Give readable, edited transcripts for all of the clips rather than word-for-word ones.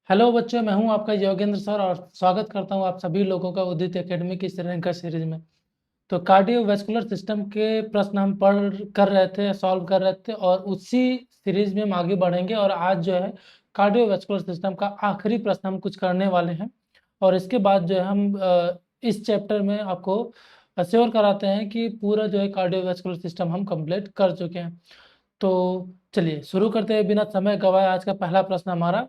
Hello बच्चों, मैं हूं आपका योगेंद्र सर और स्वागत करता हूं आप सभी लोगों का उदित एकेडमी की इस रैंकर सीरीज में। तो कार्डियोवैस्कुलर सिस्टम के प्रश्न हम पढ़ कर रहे थे, सॉल्व कर रहे थे और उसी सीरीज में हम आगे बढ़ेंगे। और आज जो है कार्डियोवैस्कुलर सिस्टम का आखिरी प्रश्न हम कुछ करने वाले हैं और इसके बाद जो है हम इस चैप्टर में आपको अश्योर कराते हैं कि पूरा जो है कार्डियोवैस्कुलर सिस्टम हम कंप्लीट कर चुके हैं। तो चलिए शुरू करते हैं बिना समय गवाए। आज का पहला प्रश्न हमारा,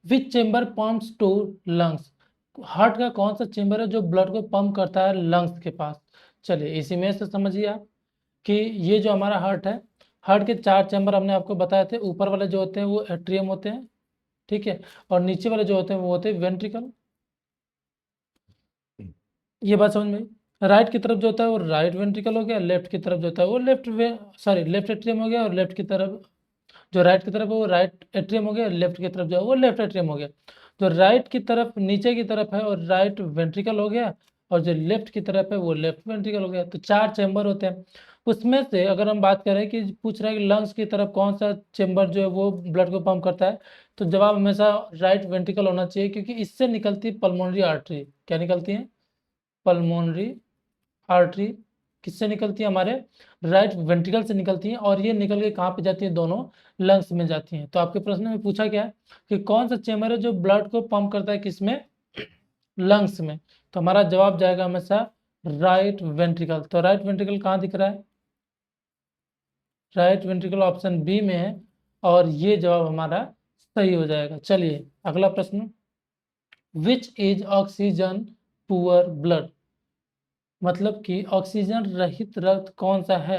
which chamber pumps to lungs. Heart का कौन सा चेम्बर है जो ब्लड को पंप करता है लंग्स के पास। चलिए इसी में से समझिए आप कि ये जो हमारा हार्ट है, हार्ट के चार चैम्बर हमने आपको बताए थे। ऊपर वाले जो होते हैं वो एट्रियम होते हैं, ठीक है, और नीचे वाले जो होते हैं वो होते हैं वेंट्रिकल। ये बात समझ में आई। राइट की तरफ जो होता है वो राइट वेंट्रिकल हो गया, लेफ्ट की तरफ जो होता है वो लेफ्ट एट्रियम हो गया, और लेफ्ट की तरफ जो राइट की तरफ है वो राइट एट्रियम हो गया, लेफ्ट की तरफ जो है वो लेफ्ट एट्रियम हो गया। जो राइट की तरफ नीचे की तरफ है और राइट वेंट्रिकल हो गया, और जो लेफ्ट की तरफ है वो लेफ्ट वेंट्रिकल हो गया। तो चार चैम्बर होते हैं। उसमें से अगर हम बात करें कि पूछ रहे हैं कि लंग्स की तरफ कौन सा चैम्बर जो है वो ब्लड को पंप करता है, तो जवाब हमेशा राइट वेंट्रिकल होना चाहिए, क्योंकि इससे निकलती है पल्मोनरी आर्टरी। क्या निकलती है? Pulmonary artery. किससे निकलती है? हमारे राइट वेंट्रिकल से निकलती हैं, और ये निकल के कहाँ पे जाती है? दोनों लंग्स में जाती हैं। तो आपके प्रश्न में पूछा गया है कि कौन सा चेम्बर है जो ब्लड को पंप करता है, किसमें? लंग्स में। तो हमारा जवाब जाएगा हमेशा राइट वेंट्रिकल। तो राइट वेंट्रिकल कहाँ दिख रहा है? राइट वेंट्रिकल ऑप्शन बी में है, और ये जवाब हमारा सही हो जाएगा। चलिए अगला प्रश्न, which is oxygen poor blood. मतलब कि ऑक्सीजन रहित रक्त कौन सा है?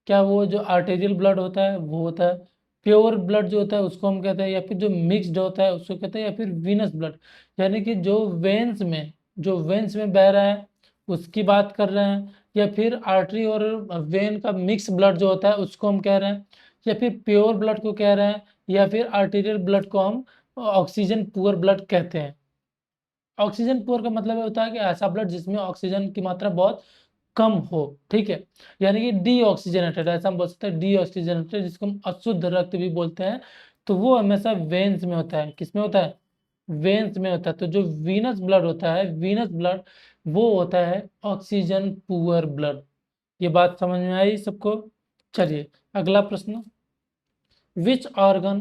क्या वो जो आर्टेरियल ब्लड होता है वो होता है, प्योर ब्लड जो होता है उसको हम कहते हैं, या फिर जो मिक्स्ड होता है उसको कहते हैं, या फिर वीनस ब्लड, यानी कि जो वेन्स में बह रहा है उसकी बात कर रहे हैं, या फिर आर्टरी और वेन का मिक्स ब्लड जो होता है उसको हम कह रहे हैं, या फिर प्योर ब्लड को कह रहे हैं, या फिर आर्टेरियल ब्लड को हम ऑक्सीजन पुअर ब्लड कहते हैं। ऑक्सीजन पुअर का मतलब होता है कि ऐसा ब्लड जिसमें ऑक्सीजन की मात्रा बहुत कम हो, ठीक है, यानी कि डीऑक्सीजनेटेड, ऐसा हम बोल सकते हैं डीऑक्सीजनेटेड, जिसको हम अशुद्ध रक्त भी बोलते हैं। तो वो हमेशा वेन्स में होता है। किसमें होता है? वेन्स में होता है। तो जो वीनस ब्लड होता है, वीनस ब्लड, वो होता है ऑक्सीजन पुअर ब्लड। ये बात समझ में आई सबको? चलिए अगला प्रश्न, विच ऑर्गन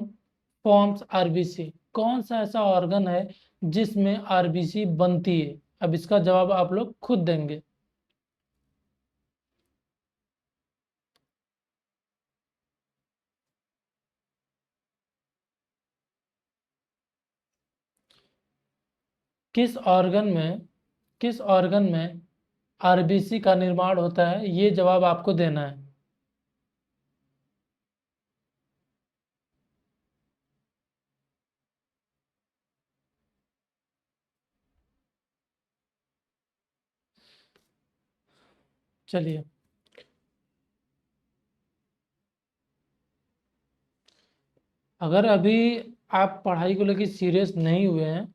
फॉर्म्स आरबीसी। कौन सा ऐसा ऑर्गन है जिसमें आरबीसी बनती है? अब इसका जवाब आप लोग खुद देंगे। किस ऑर्गन में किस ऑर्गन में आरबीसी का निर्माण होता है, ये जवाब आपको देना है। चलिए, अगर अभी आप पढ़ाई को लेकर सीरियस नहीं हुए हैं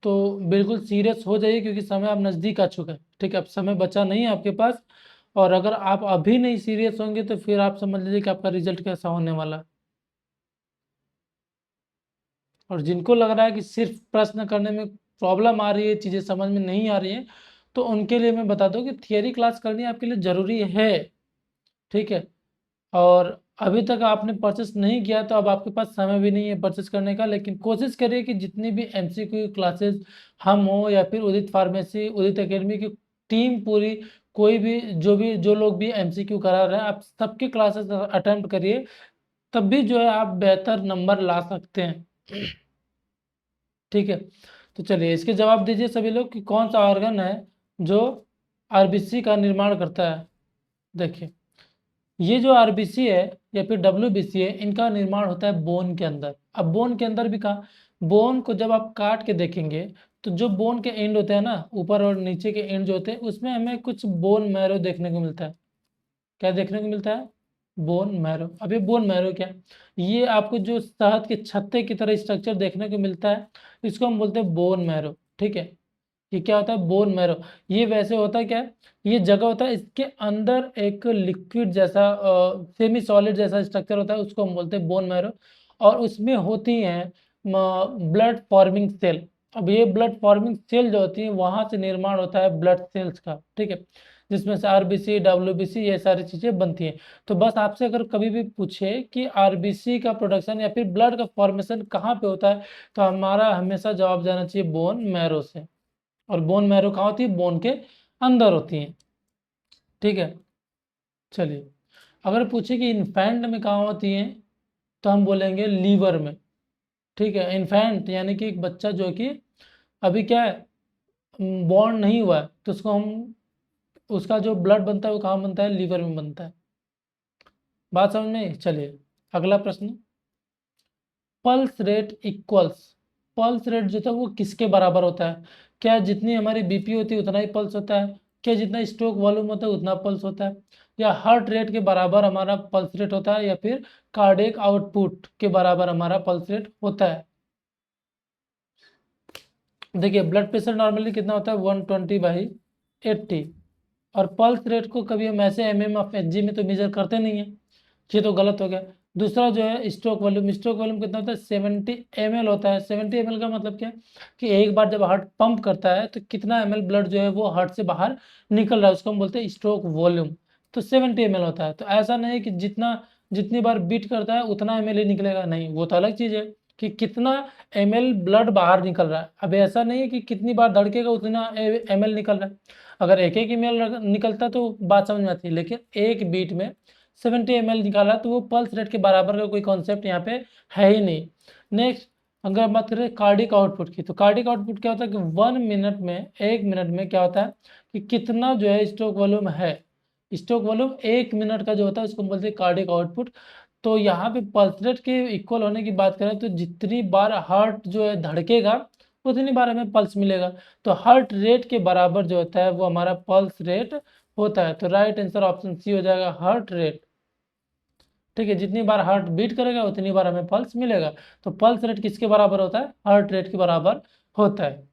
तो बिल्कुल सीरियस हो जाइए, क्योंकि समय अब नज़दीक आ चुका है, ठीक है, अब समय बचा नहीं है आपके पास। और अगर आप अभी नहीं सीरियस होंगे तो फिर आप समझ लीजिए कि आपका रिजल्ट कैसा होने वाला है। और जिनको लग रहा है कि सिर्फ प्रश्न करने में प्रॉब्लम आ रही है, चीज़ें समझ में नहीं आ रही हैं, तो उनके लिए मैं बता दूं कि थियरी क्लास करनी आपके लिए ज़रूरी है, ठीक है। और अभी तक आपने परचेस नहीं किया तो अब आपके पास समय भी नहीं है परचेस करने का, लेकिन कोशिश करिए कि जितनी भी एमसीक्यू क्लासेस हम हो, या फिर उदित फार्मेसी, उदित एकेडमी की टीम पूरी, कोई भी जो लोग भी एमसीक्यू करा रहे हैं, आप सबके क्लासेस अटेम्प्ट करिए, तब भी जो है आप बेहतर नंबर ला सकते हैं, ठीक है। तो चलिए इसके जवाब दीजिए सभी लोग कि कौन सा ऑर्गन है जो आरबीसी का निर्माण करता है। देखिए, ये जो आरबीसी है या फिर डब्ल्यूबीसी है, इनका निर्माण होता है बोन के अंदर। अब बोन के अंदर भी कहाँ? बोन को जब आप काट के देखेंगे तो जो बोन के एंड होते हैं ना, ऊपर और नीचे के एंड जो होते हैं, उसमें हमें कुछ बोन मैरो देखने को मिलता है। क्या देखने को मिलता है? Bone marrow. अब ये बोन मैरो क्या है? ये आपको जो शहद के छत्ते की तरह स्ट्रक्चर देखने को मिलता है, इसको हम बोलते हैं बोन मैरो, ठीक है। ये क्या होता है, बोन मैरो। ये वैसे होता है क्या है, ये जगह होता है, इसके अंदर एक लिक्विड जैसा सेमी सॉलिड जैसा स्ट्रक्चर होता है, उसको हम बोलते हैं बोन मैरो। और उसमें होती हैं ब्लड फॉर्मिंग सेल। अब ये ब्लड फॉर्मिंग सेल जो होती है, वहां से निर्माण होता है ब्लड सेल्स का, ठीक है, जिसमें से आरबीसी, डब्ल्यूबीसी, ये सारी चीजें बनती हैं। तो बस आपसे अगर कभी भी पूछे कि आरबीसी का प्रोडक्शन या फिर ब्लड का फॉर्मेशन कहाँ पे होता है, तो हमारा हमेशा जवाब जाना चाहिए बोन मैरो से। और बोन मैरो कहाँ होती है, बोन के अंदर होती है, ठीक है। चलिए, अगर पूछे कि इन्फेंट में कहाँ होती है, तो हम बोलेंगे लीवर में, ठीक है। इन्फेंट यानी कि एक बच्चा जो कि अभी क्या है, बॉर्न नहीं हुआ है, तो उसको हम, उसका जो ब्लड बनता है वो कहाँ बनता है, लीवर में बनता है। बात समझ में आई? चलिए, अगला प्रश्न, pulse rate equals, pulse rate जो था वो किसके बराबर होता है? क्या जितनी हमारी बीपी होती है उतना ही पल्स होता है? क्या जितना स्ट्रोक वॉल्यूम होता है उतना पल्स होता है? या हार्ट रेट के बराबर हमारा पल्स रेट होता है, या फिर कार्डियक आउटपुट के बराबर हमारा पल्स रेट होता है? देखिए, ब्लड प्रेशर नॉर्मली कितना होता है, 120/80। और पल्स रेट को कभी हम ऐसे mm/Hg में तो मेजर करते नहीं है, ये तो गलत हो गया। दूसरा जो है स्ट्रोक वॉल्यूम, स्ट्रोक वॉल्यूम कितना होता है, 70 ml होता है। 70 ml का मतलब क्या है कि एक बार जब हार्ट पंप करता है तो कितना ml ब्लड जो है वो हार्ट से बाहर निकल रहा है, उसको हम बोलते हैं स्ट्रोक वॉल्यूम। तो 70 ml होता है। तो ऐसा नहीं है कि जितनी बार बीट करता है उतना ml ही निकलेगा, नहीं, वो तो अलग चीज़ है कि कितना ml ब्लड बाहर निकल रहा है। अब ऐसा नहीं है कि कितनी बार धड़केगा उतना ml निकल रहा है। अगर एक एक ml निकलता तो बात समझ में आती है, लेकिन एक बीट में 70 ml निकाला तो वो पल्स रेट के बराबर का कोई कॉन्सेप्ट यहाँ पे है ही नहीं। नेक्स्ट, अगर बात करें कार्डिक आउटपुट की, तो कार्डिक आउटपुट क्या होता है कि 1 मिनट में, 1 मिनट में क्या होता है कि कितना जो है स्ट्रोक वॉल्यूम है, स्ट्रोक वॉल्यूम 1 मिनट का जो होता है उसको हम बोलते हैं कार्डिक आउटपुट। तो यहाँ पे पल्स रेट के इक्वल होने की बात करें तो जितनी बार हार्ट जो है धड़केगा उतनी बार हमें पल्स मिलेगा। तो हार्ट रेट के बराबर जो होता है वो हमारा पल्स रेट होता है। तो राइट आंसर ऑप्शन सी हो जाएगा, हार्ट रेट, ठीक है। जितनी बार हार्ट बीट करेगा उतनी बार हमें पल्स मिलेगा। तो पल्स रेट किसके बराबर होता है, हार्ट रेट के बराबर होता है।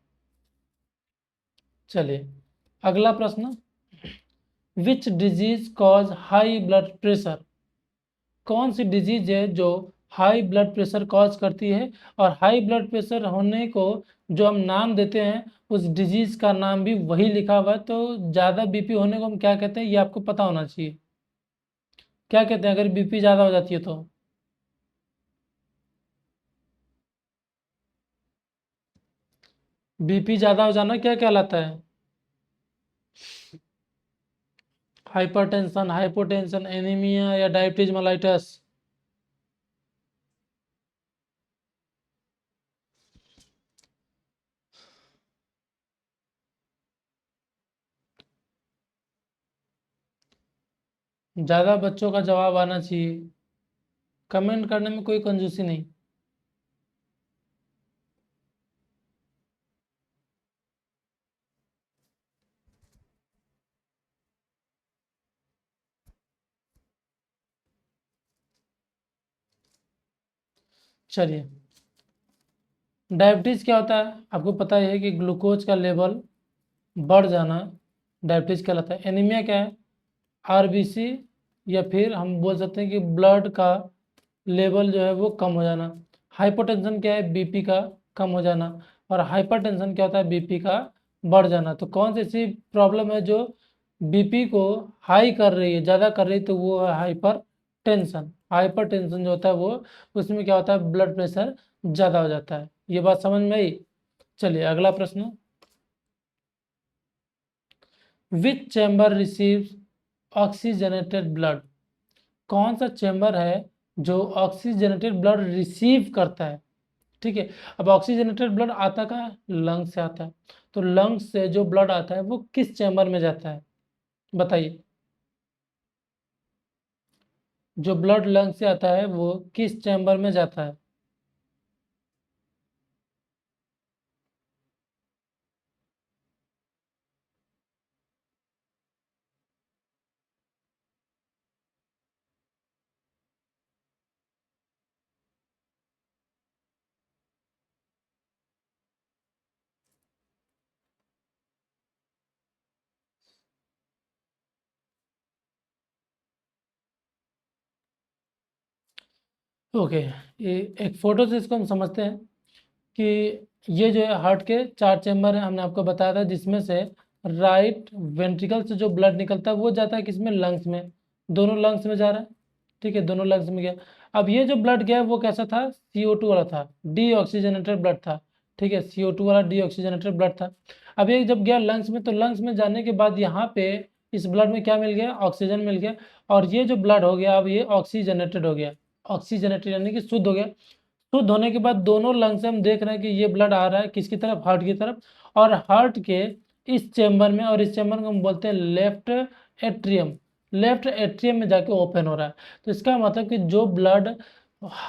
चलिए, अगला प्रश्न, which disease cause high blood pressure? कौन सी डिजीज है जो हाई ब्लड प्रेशर कॉज करती है? और हाई ब्लड प्रेशर होने को जो हम नाम देते हैं, उस डिजीज का नाम भी वही लिखा हुआ है। तो ज़्यादा बीपी होने को हम क्या कहते हैं, ये आपको पता होना चाहिए। क्या कहते हैं अगर बीपी ज़्यादा हो जाती है तो? बीपी ज़्यादा हो जाना क्या कहलाता है? हाइपरटेंशन, हाइपोटेंशन, एनीमिया, या डायबिटीज मेलाइटस? ज़्यादा बच्चों का जवाब आना चाहिए, कमेंट करने में कोई कंजूसी नहीं। चलिए, डायबिटीज़ क्या होता है आपको पता ही है कि ग्लूकोज का लेवल बढ़ जाना डायबिटीज़ कहलाता है। एनीमिया क्या है, आरबीसी, या फिर हम बोल सकते हैं कि ब्लड का लेवल जो है वो कम हो जाना। हाइपोटेंशन क्या है, बीपी का कम हो जाना। और हाइपरटेंशन क्या होता है, बीपी का बढ़ जाना। तो कौन सी ऐसी प्रॉब्लम है जो बीपी को हाई कर रही है, ज़्यादा कर रही है, तो वो है हाइपर टेंशन। हाइपर टेंशन जो होता है वो, उसमें क्या होता है, ब्लड प्रेशर ज़्यादा हो जाता है। ये बात समझ में आई? चलिए, अगला प्रश्न, विच चैम्बर रिसीव्स ऑक्सीजनेटेड ब्लड? कौन सा चैम्बर है जो ऑक्सीजनेटेड ब्लड रिसीव करता है? ठीक है। अब ऑक्सीजनेटेड ब्लड आता कहाँ है, लंग्स से आता है। तो लंग्स से जो ब्लड आता है वो किस चैम्बर में जाता है, बताइए। जो ब्लड लंग से आता है वो किस चैम्बर में जाता है? ओके, ये एक फोटो से इसको हम समझते हैं कि ये जो है हार्ट के 4 चैम्बर हैं, हमने आपको बताया था, जिसमें से राइट वेंट्रिकल से जो ब्लड निकलता है वो जाता है किसमें, लंग्स में। दोनों लंग्स में जा रहा है, ठीक है, दोनों लंग्स में गया। अब ये जो ब्लड गया वो कैसा था, CO2 वाला था, डीऑक्सीजनेटेड ब्लड था, ठीक है, CO2 वाला डीऑक्सीजनेटेड ब्लड था। अब ये जब गया लंग्स में, तो लंग्स में जाने के बाद यहाँ पे इस ब्लड में क्या मिल गया, ऑक्सीजन मिल गया, और ये जो ब्लड हो गया अब ये ऑक्सीजनेटेड हो गया, ऑक्सीजनेटेड यानी कि शुद्ध हो गया। शुद्ध होने के बाद दोनों लंग से हम देख रहे हैं कि ये ब्लड आ रहा है किसकी तरफ, हार्ट की तरफ, और हार्ट के इस चैम्बर में, और इस चैम्बर को हम बोलते हैं लेफ्ट एट्रियम, लेफ्ट एट्रियम में जाके ओपन हो रहा है। तो इसका मतलब कि जो ब्लड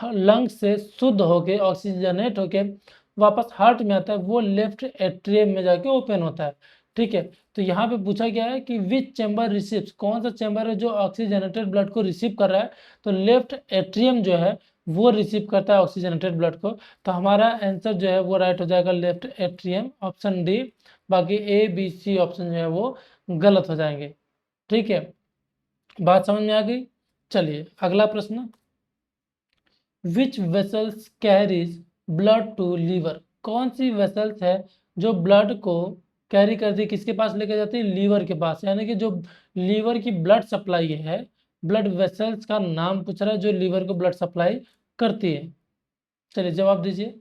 लंग से शुद्ध होके ऑक्सीजनेट होके वापस हार्ट में आता है वो लेफ्ट एट्रियम में जाके ओपन होता है, ठीक है। तो यहाँ पे पूछा गया है कि विच चैम्बर रिसीव्स, कौन सा चैम्बर है जो ऑक्सीजनेटेड ब्लड को रिसीव कर रहा है, तो लेफ्ट एट्रियम जो है वो रिसीव करता है ऑक्सीजनेटेड ब्लड को। तो हमारा आंसर जो है वो राइट हो जाएगा लेफ्ट एट्रियम, ऑप्शन डी। बाकी A, B, C ऑप्शन जो है वो गलत हो जाएंगे, ठीक है। बात समझ में आ गई। चलिए अगला प्रश्न, which vessels carries blood to liver, कौन सी वेसल्स है जो ब्लड को कैरी करती है, किसके पास लेके जाती है, लीवर के पास, यानी कि जो लीवर की ब्लड सप्लाई है, ब्लड वेसल्स का नाम पूछ रहा है जो लीवर को ब्लड सप्लाई करती है। चलिए जवाब दीजिए।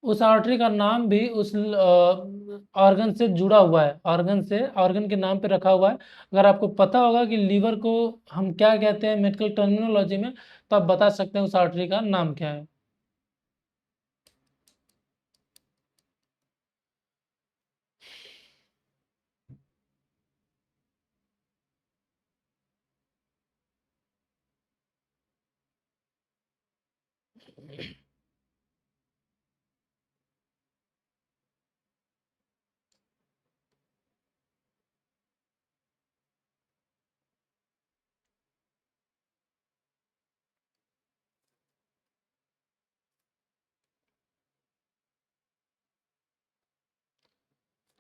उस आर्टरी का नाम भी उस ऑर्गन से जुड़ा हुआ है, ऑर्गन से, ऑर्गन के नाम पे रखा हुआ है। अगर आपको पता होगा कि लीवर को हम क्या कहते हैं मेडिकल टर्मिनोलॉजी में, तो आप बता सकते हैं उस आर्टरी का नाम क्या है।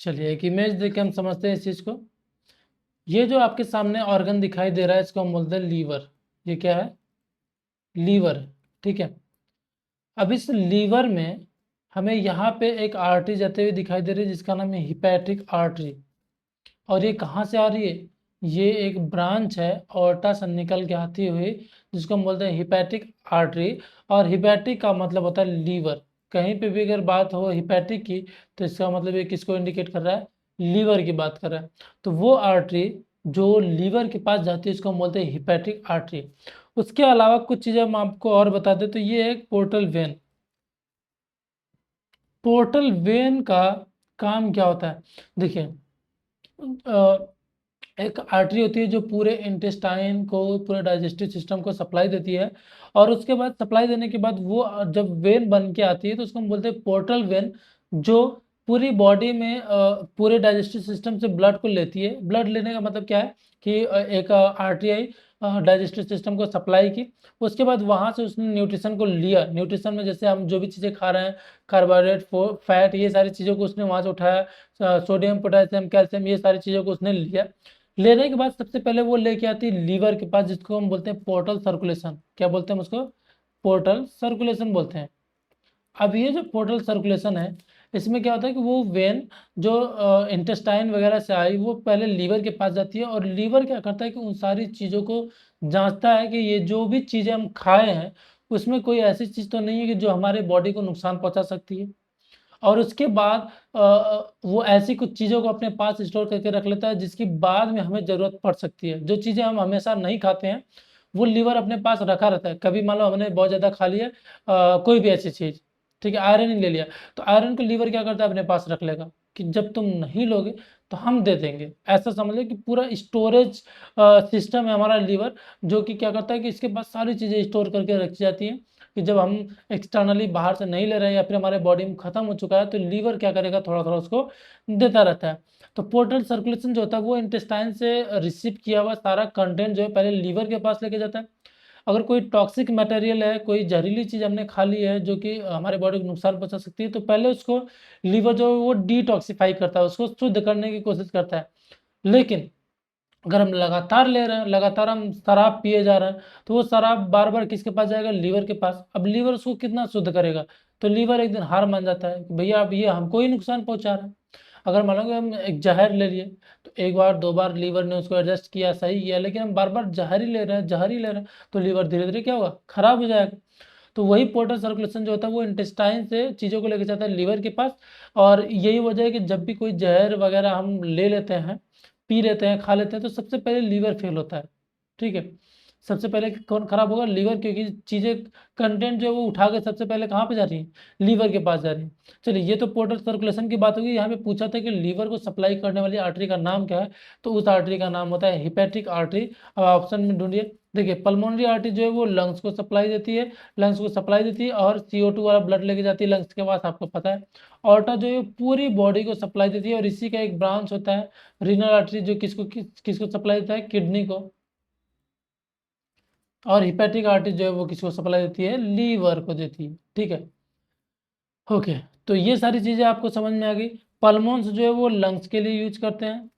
चलिए एक इमेज देख के हम समझते हैं इस चीज को। ये जो आपके सामने ऑर्गन दिखाई दे रहा है इसको हम बोलते हैं लीवर। ये क्या है, लीवर, ठीक है। अब इस लीवर में हमें यहाँ पे एक आर्टरी जाते हुए दिखाई दे रही है जिसका नाम है हिपैटिक आर्टरी। और ये कहाँ से आ रही है, ये एक ब्रांच है ऑर्टा से निकल के आती हुई, जिसको हम बोलते हैं हिपैटिक आर्टरी। और हिपैटिक का मतलब होता है लीवर। कहीं पे भी अगर बात हो हिपैटिक की, तो इसका मतलब ये किसको इंडिकेट कर रहा है, लीवर की बात कर रहा है। तो वो आर्टरी जो लीवर के पास जाती है इसको हम बोलते हैं हिपैटिक आर्टरी। उसके अलावा कुछ चीज़ें हम आपको और बता दें, तो ये एक पोर्टल वेन। पोर्टल वेन का काम क्या होता है, देखिए एक आर्टरी होती है जो पूरे इंटेस्टाइन को, पूरे डाइजेस्टिव सिस्टम को सप्लाई देती है। और उसके बाद सप्लाई देने के बाद वो जब वेन बन के आती है तो उसको हम बोलते हैं पोर्टल वेन, जो पूरी बॉडी में पूरे डाइजेस्टिव सिस्टम से ब्लड को लेती है। ब्लड लेने का मतलब क्या है कि एक आर्टरी आई, डाइजेस्टिव सिस्टम को सप्लाई की, उसके बाद वहाँ से उसने न्यूट्रिशन को लिया। न्यूट्रिशन में जैसे हम जो भी चीज़ें खा रहे हैं, कार्बोहाइड्रेट, फैट, ये सारी चीज़ों को उसने वहाँ से उठाया, सोडियम, पोटेशियम, कैल्शियम, ये सारी चीज़ों को उसने लिया। लेने के बाद सबसे पहले वो लेके आती है लीवर के पास, जिसको हम बोलते हैं पोर्टल सर्कुलेशन। क्या बोलते हैं हम उसको, पोर्टल सर्कुलेशन बोलते हैं। अब ये जो पोर्टल सर्कुलेशन है, इसमें क्या होता है कि वो वेन जो इंटेस्टाइन वगैरह से आई वो पहले लीवर के पास जाती है, और लीवर क्या करता है कि उन सारी चीज़ों को जांचता है कि ये जो भी चीज़ें हम खाए हैं उसमें कोई ऐसी चीज़ तो नहीं है कि जो हमारे बॉडी को नुकसान पहुंचा सकती है। और उसके बाद वो ऐसी कुछ चीज़ों को अपने पास स्टोर करके रख लेता है जिसकी बाद में हमें ज़रूरत पड़ सकती है। जो चीज़ें हम हमेशा नहीं खाते हैं वो लीवर अपने पास रखा रहता है। कभी मान लो हमने बहुत ज़्यादा खा लिया कोई भी ऐसी चीज़, ठीक है, आयरन ही ले लिया, तो आयरन को लीवर क्या करता है, अपने पास रख लेगा कि जब तुम नहीं लोगे तो हम दे देंगे। ऐसा समझ लो कि पूरा स्टोरेज सिस्टम है हमारा लीवर, जो कि क्या करता है कि इसके पास सारी चीज़ें स्टोर करके रखी जाती हैं कि जब हम एक्सटर्नली बाहर से नहीं ले रहे हैं या फिर हमारे बॉडी में खत्म हो चुका है तो लीवर क्या करेगा, थोड़ा थोड़ा उसको देता रहता है। तो पोर्टल सर्कुलेशन जो होता है वो इंटेस्टाइन से रिसीव किया हुआ सारा कंटेंट जो है पहले लीवर के पास लेके जाता है। अगर कोई टॉक्सिक मटेरियल है, कोई जहरीली चीज़ हमने खा ली है जो कि हमारे बॉडी को नुकसान पहुंचा सकती है, तो पहले उसको लीवर जो है वो डिटॉक्सिफाई करता है, उसको शुद्ध करने की कोशिश करता है। लेकिन अगर हम लगातार ले रहे हैं, लगातार हम शराब पिए जा रहे हैं, तो वो शराब बार बार किसके पास जाएगा? लीवर के पास। अब लीवर उसको कितना शुद्ध करेगा? तो लीवर एक दिन हार मान जाता है कि भैया अब ये हमको ही नुकसान पहुंचा रहा है। अगर मान लो कि हम एक जहर ले लिए, तो एक बार दो बार लीवर ने उसको एडजस्ट किया, सही किया, लेकिन हम बार बार जहर ही ले रहे हैं, जहर ही ले रहे हैं, तो लीवर धीरे धीरे क्या होगा? खराब हो जाएगा। तो वही पोर्टल सर्कुलेशन जो होता है वो इंटेस्टाइन से चीज़ों को लेकर जाता है लीवर के पास। और यही वजह है कि जब भी कोई जहर वगैरह हम ले लेते हैं, पी लेते हैं, खा लेते हैं, तो सबसे पहले लीवर फेल होता है। ठीक है, सबसे पहले कौन खराब होगा? लीवर, क्योंकि चीज़ें, कंटेंट जो है वो उठा के सबसे पहले कहाँ पे जा रही है? लीवर के पास जा रही है। चलिए, ये तो पोर्टल सर्कुलेशन की बात होगी। यहाँ पे पूछा था कि लीवर को सप्लाई करने वाली आर्टरी का नाम क्या है, तो उस आर्टरी का नाम होता है हिपैटिक आर्टरी। अब ऑप्शन में ढूंढिए। देखिए, पल्मोनरी आर्टरी जो है वो लंग्स को सप्लाई देती है, लंग्स को सप्लाई देती है और CO2 वाला ब्लड लेके जाती है लंग्स के पास, आपको पता है। ऑर्टा जो है पूरी बॉडी को सप्लाई देती है, और इसी का एक ब्रांच होता है रीनल आर्टरी, जो किसको सप्लाई देता है? किडनी को। और हिपैटिक आर्टरी जो है वो किसको सप्लाई देती है? लीवर को देती है। ठीक है, ओके। तो ये सारी चीज़ें आपको समझ में आ गई। पल्मोन्स जो है वो लंग्स के लिए यूज करते हैं,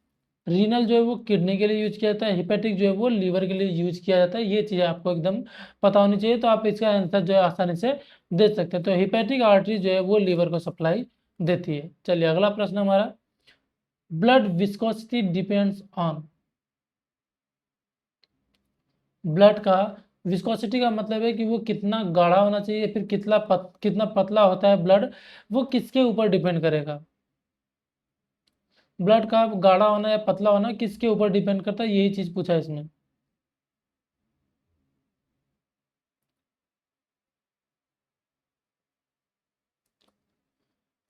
रीनल जो है वो किडनी के लिए यूज किया जाता है, हिपैटिक जो है वो लीवर के लिए यूज किया जाता है। ये चीज़ें आपको एकदम पता होनी चाहिए, तो आप इसका आंसर जो है आसानी से दे सकते हैं। तो हिपैटिक आर्टरी जो है वो लीवर को सप्लाई देती है। चलिए, अगला प्रश्न हमारा, blood viscosity depends on. Blood का विस्कोसिटी का मतलब है कि वो कितना गाढ़ा होना चाहिए, फिर कितना पतला होता है ब्लड, वो किसके ऊपर डिपेंड करेगा? ब्लड का गाढ़ा होना या पतला होना किसके ऊपर डिपेंड करता है? यही चीज पूछा है इसमें।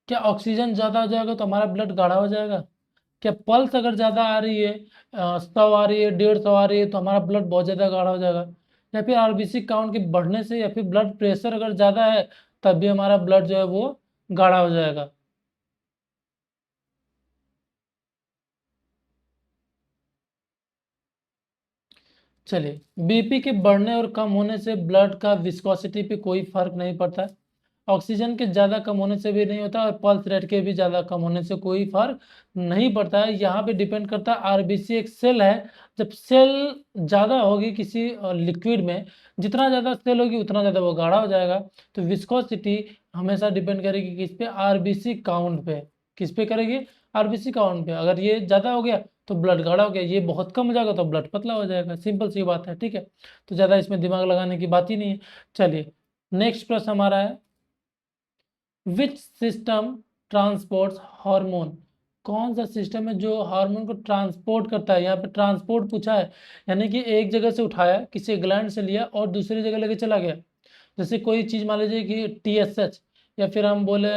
क्या ऑक्सीजन ज्यादा हो जाएगा तो हमारा ब्लड गाढ़ा हो जाएगा? क्या पल्स अगर ज्यादा आ रही है, 100 आ रही है, 150 आ रही है, तो हमारा ब्लड बहुत ज्यादा गाढ़ा हो जाएगा? या फिर RBC काउंट के बढ़ने से, या फिर ब्लड प्रेशर अगर ज्यादा है, तब भी हमारा ब्लड जो है वो गाढ़ा हो जाएगा? चलिए, BP के बढ़ने और कम होने से ब्लड का विस्कोसिटी पे कोई फर्क नहीं पड़ता है। ऑक्सीजन के ज़्यादा कम होने से भी नहीं होता, और पल्स रेट के भी ज़्यादा कम होने से कोई फर्क नहीं पड़ता है। यहाँ पे डिपेंड करता है, RBC एक सेल है, जब सेल ज़्यादा होगी किसी लिक्विड में, जितना ज़्यादा सेल होगी उतना ज़्यादा वो गाढ़ा हो जाएगा। तो विस्कोसिटी हमेशा डिपेंड करेगी किस पे? RBC काउंट पे। किस पे करेगी? RBC काउंट पे। अगर ये ज़्यादा हो गया तो ब्लड गाढ़ा हो गया, ये बहुत कम हो जाएगा तो ब्लड पतला हो जाएगा। सिंपल सी बात है, ठीक है। तो ज़्यादा इसमें दिमाग लगाने की बात ही नहीं है। चलिए, नेक्स्ट प्रश्न हमारा है, विच सिस्टम ट्रांसपोर्ट्स हार्मोन? कौन सा सिस्टम है जो हार्मोन को ट्रांसपोर्ट करता है? यहाँ पे ट्रांसपोर्ट पूछा है, यानी कि एक जगह से उठाया, किसी ग्लैंड से लिया और दूसरी जगह लेके चला गया। जैसे कोई चीज़ मान लीजिए कि TSH, या फिर हम बोले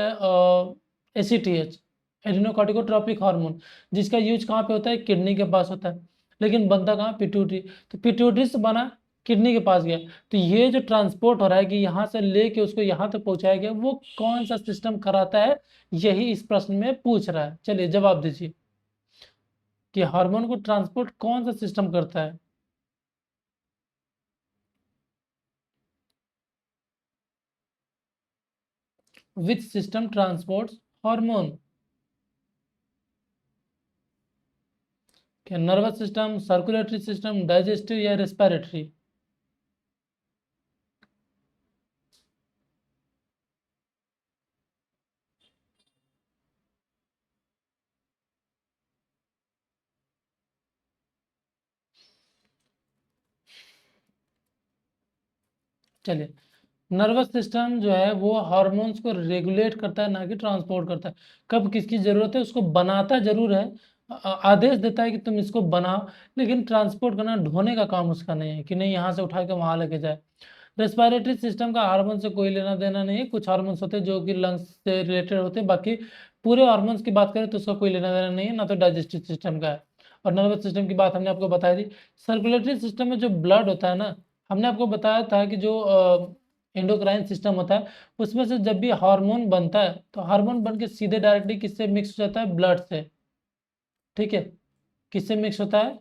ACTH, एडिनोकार्टिकोट्रोपिक हार्मोन, जिसका यूज कहाँ पे होता है? किडनी के पास होता है, लेकिन बनता कहाँ? पिट्यूटरी। तो पिट्यूटरी से बना, किडनी के पास गया। तो ये जो ट्रांसपोर्ट हो रहा है कि यहाँ से लेके उसको यहाँ तक पहुँचाया गया, वो कौन सा सिस्टम कराता है? यही इस प्रश्न में पूछ रहा है। चलिए, जवाब दीजिए कि हार्मोन को ट्रांसपोर्ट कौन सा सिस्टम करता है? Which system transports hormone? क्या nervous system, circulatory system, digestive या रेस्पिरेटरी? चलिए, नर्वस सिस्टम जो है वो हार्मोन्स को रेगुलेट करता है, ना कि ट्रांसपोर्ट करता है। कब किसकी जरूरत है उसको बनाता जरूर है, आदेश देता है कि तुम इसको बनाओ, लेकिन ट्रांसपोर्ट करना, ढोने का काम उसका नहीं है कि नहीं यहाँ से उठा के वहां लेके जाए। रेस्पिरेटरी सिस्टम का हार्मोन से कोई लेना देना नहीं है। कुछ हार्मोन्स होते हैं जो कि लंग्स से रिलेटेड होते हैं, बाकी पूरे हार्मोन्स की बात करें तो उसका कोई लेना देना नहीं है, ना तो डाइजेस्टिव सिस्टम का है। और नर्वस सिस्टम की बात हमने आपको बताई थी। सर्कुलेटरी सिस्टम में जो ब्लड होता है ना, हमने आपको बताया था कि जो एंडोक्राइन सिस्टम होता है, उसमें से जब भी हार्मोन बनता है तो हार्मोन बन के सीधे डायरेक्टली किससे मिक्स हो जाता है? ब्लड से। ठीक है, किससे मिक्स होता है?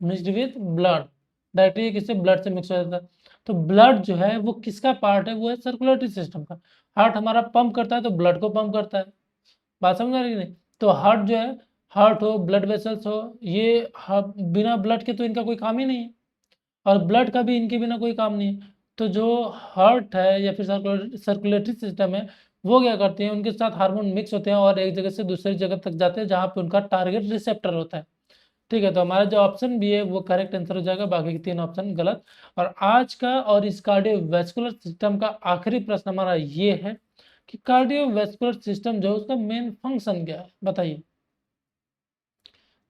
Mixed with blood. डायरेक्टली किससे? ब्लड से मिक्स हो जाता है। तो ब्लड जो है वो किसका पार्ट है? वो है सर्कुलेटरी सिस्टम का। हार्ट हमारा पंप करता है तो ब्लड को पंप करता है। बात समझ आ रही है कि नहीं? तो हार्ट जो है, हार्ट हो, ब्लड वेसल्स हो, ये बिना ब्लड के तो इनका कोई काम ही नहीं है, और ब्लड का भी इनके बिना कोई काम नहीं है। तो जो हार्ट है या फिर सर्कुलेटरी सिस्टम है, वो क्या करते हैं, उनके साथ हार्मोन मिक्स होते हैं और एक जगह से दूसरी जगह तक जाते हैं जहाँ पे उनका टारगेट रिसेप्टर होता है। ठीक है, तो हमारा जो ऑप्शन बी है वो करेक्ट आंसर हो जाएगा, बाकी के 3 ऑप्शन गलत। और आज का और इस कार्डियोवैस्कुलर सिस्टम का आखिरी प्रश्न हमारा ये है कि कार्डियोवैस्कुलर सिस्टम जो है उसका मेन फंक्शन क्या है, बताइए।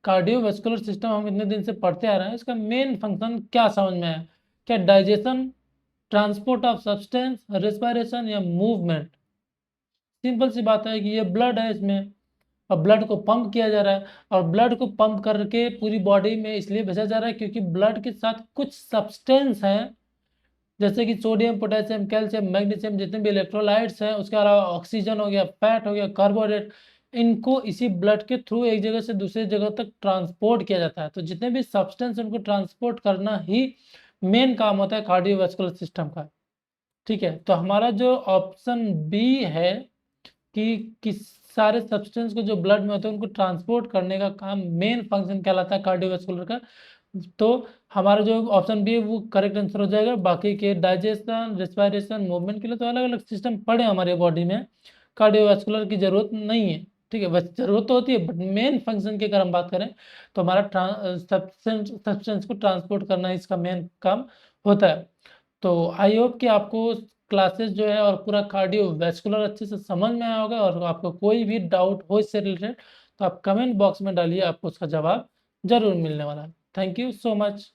कार्डियोवैस्कुलर सिस्टम हम इतने दिन से पढ़ते आ रहे हैं, इसका मेन फंक्शन क्या समझ में आया? क्या digestion, transport of substance, respiration या मूवमेंट? सिंपल सी बात है कि ये ब्लड है इसमें, और ब्लड को पंप किया जा रहा है, और ब्लड को पंप करके पूरी बॉडी में इसलिए भेजा जा रहा है क्योंकि ब्लड के साथ कुछ सब्सटेंस हैं, जैसे कि सोडियम, पोटेशियम, कैल्शियम, मैग्नीशियम, जितने भी इलेक्ट्रोलाइट्स हैं, उसके अलावा ऑक्सीजन हो गया, फैट हो गया, कार्बोहाइड्रेट, इनको इसी ब्लड के थ्रू एक जगह से दूसरी जगह तक ट्रांसपोर्ट किया जाता है। तो जितने भी सब्सटेंस उनको ट्रांसपोर्ट करना ही मेन काम होता है कार्डियोवैस्कुलर सिस्टम का। ठीक है, तो हमारा जो ऑप्शन बी है कि किस सारे सब्सटेंस को जो ब्लड में होते हैं उनको ट्रांसपोर्ट करने का काम मेन फंक्शन कहलाता है कार्डियोवैस्कुलर का। तो हमारा जो ऑप्शन बी है वो करेक्ट आंसर हो जाएगा। बाकी के डाइजेशन, रेस्पिरेशन, मूवमेंट के लिए तो अलग अलग सिस्टम पड़े हमारे बॉडी में, कार्डियोवैस्कुलर की जरूरत नहीं है। ठीक है, बस जरूरत तो होती है बट मेन फंक्शन की अगर हम बात करें तो हमारा सब्सटेंस को ट्रांसपोर्ट करना इसका मेन काम होता है। तो आई होप कि आपको क्लासेस जो है और पूरा कार्डियोवैस्कुलर अच्छे से समझ में आया होगा, और आपको कोई भी डाउट हो इससे रिलेटेड तो आप कमेंट बॉक्स में डालिए, आपको उसका जवाब जरूर मिलने वाला है। Thank you so much.